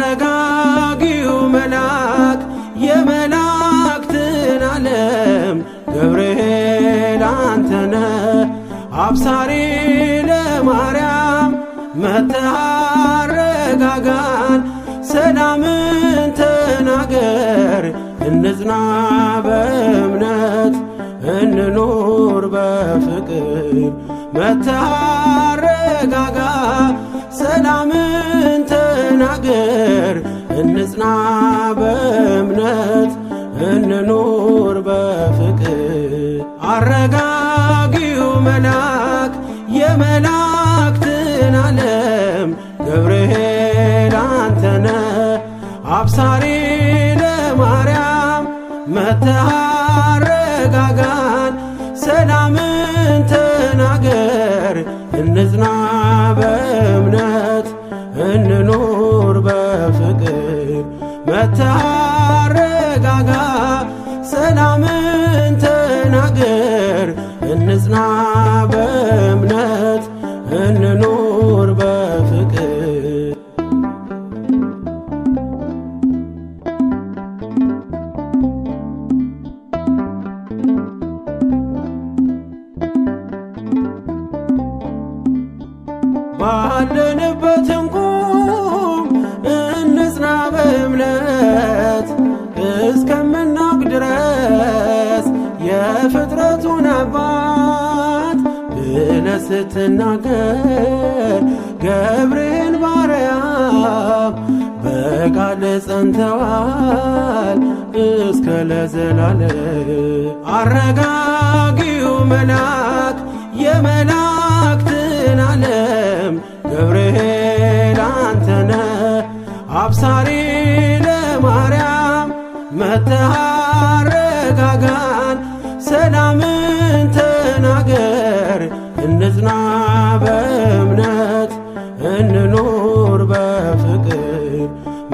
አረጋጊው መልአክ የመላእክትን ዓለም ገብርኤል አንተነ አብሳሪ ለማርያም መጥተህ አረጋጋን ሰላምን ተናገር እንጽና በእምነት እንኑር በፍቅር መጥተህ አረጋጋ ሰላምን ተናገር እንጽና በእምነት እንኑር በፍቅር አረጋጊው መልአክ የመላእክትን ዓለም ገብርኤል አንተነ አብሳሪ ለማርያም መጥተህ አረጋጋን ሰላምን ተናገር እንጽና በእምነት እንኑር በፍቅር መጥተህ አረጋጋ ሰላምን ተናገር እንጽና በእምነት እንኑር በፍቅር ባለንበት እንቁም እንጽና በእምነት እስከምናውቅ ድረስ የፍጥረቱን አባት ብለህ ስትናገር ገብርኤል ባርያም በቃል ጸንተዋል እስከ ለዘላለም አረጋጊው መልአክ የመላእክትን ዓለም ገብርኤል አንተነ አብሳሪ ለማርያም መጥተህ አረጋጋን ሰላምን ተናገር እንጽና በእምነት እንኑር በፍቅር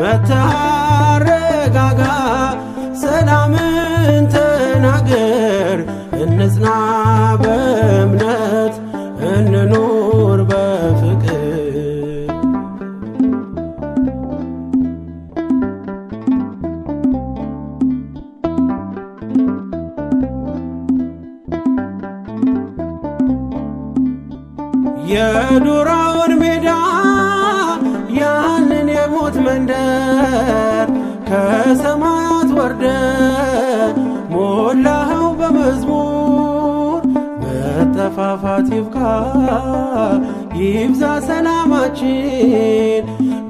መጥተህ አረጋጋ ሰላምን ተናገር እንጽና በእምነት እንኑር በፍቅር የዱራውን ሜዳ ያንን የሞት መንደር ከሰማያት ወርደ ሞላኸው በመዝሙር መጠፋፋት ይብቃ ይብዛ ሰላማችን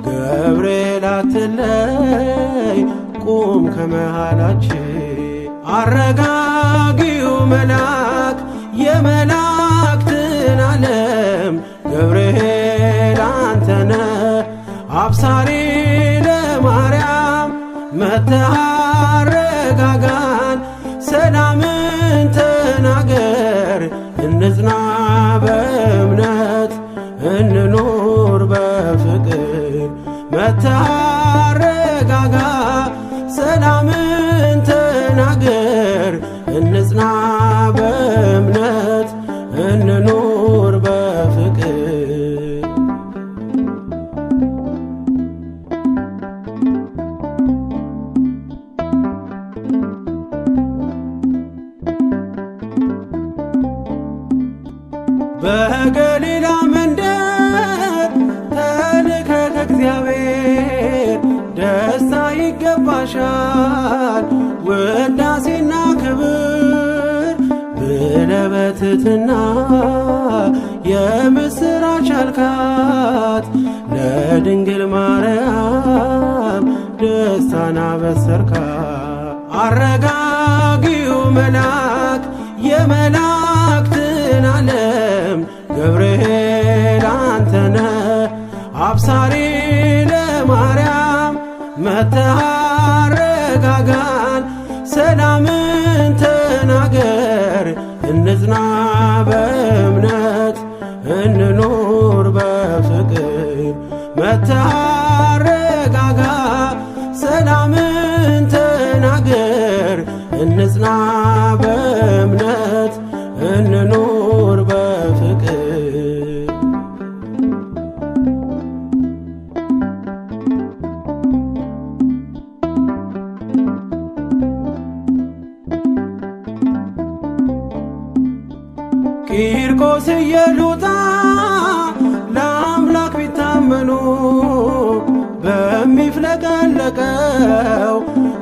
ገብርኤል አትለይ ቁም ከመሃላችን አረጋጊው መልአክ የመላእክትን ዓለም ገብርኤል አንተነ አብሳሪ ለማርያም መጥተህ አረጋጋን ሰላምን ተናገር እንጽና በእምነት እንኑር በፍቅር መጥተህ አረጋጋ ሰላምን ተናገር እንጽና በእምነት እንኑር በፍቅር በገሊላ መንደር ተልከ ከእግዚአብሔር ደስታ ይገባሻል ውዳሴና ክብር ብለህ በትሕትና የምስራች አልካት ለድንግል ማርያም ደስታን አበሰርካት አረጋጊው መልአክ የመላእክትን ዓለም ገብርኤል አንተነ አብሳሪ ለማርያም መጥተህ አረጋጋን ሰላምን ተናገር እንጽና በእምነት እንኑር በፍቅር መታረጋጋ ሰላምን ተናገር እንጽና በእምነት እንኑር በፍቅር ቂርቆስ ኢየሉጣ ለአምላክ ቢታመኑ በሚፍለቀለቀው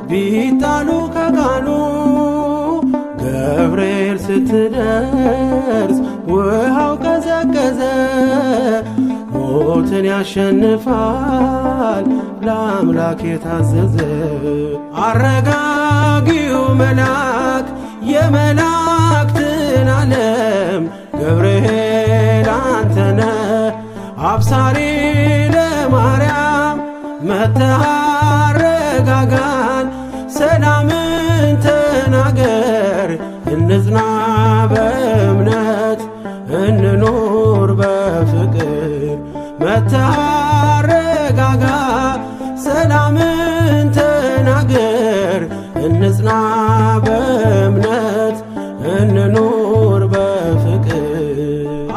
ቢጣሉ ከጋኑ ገብርኤል ስትደርስ ውሃው ቀዘቀዘ ሞትን ያሸንፋል ለአምላክ የታዘዘ አረጋጊው መልአክ የመላእክትን ዓለም ገብርኤል አንተነ አብሳሪ ለማርያም መጥተህ አረጋጋን ሰላምን ተናገር እንጽና በእምነት እንኑር በፍቅር መጥተህ አረጋጋ ሰላምን ተናገር እንጽና በእምነት እንኑር በፍቅር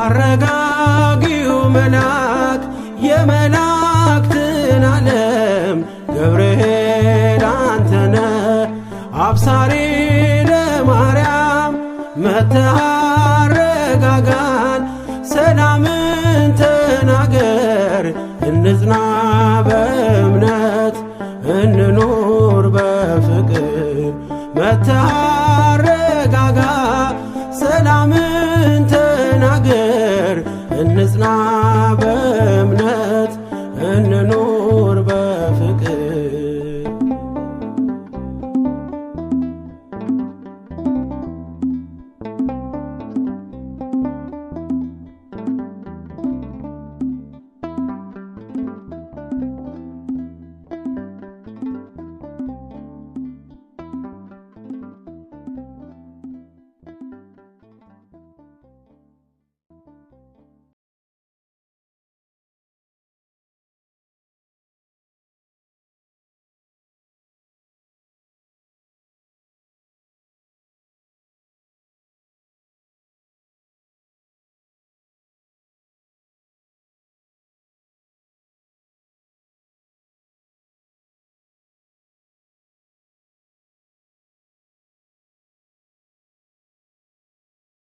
አረጋጊው መልአክ የመላእክትን ዓለም ገብርኤል አንተነ አብሳሪ ለማርያም መጥተህ አረጋጋን ሰላምን ተናገር እንጽና በእምነት እንኑር በፍቅር መጥተህ አረጋጋ ሰላምን ተናገር እንጽና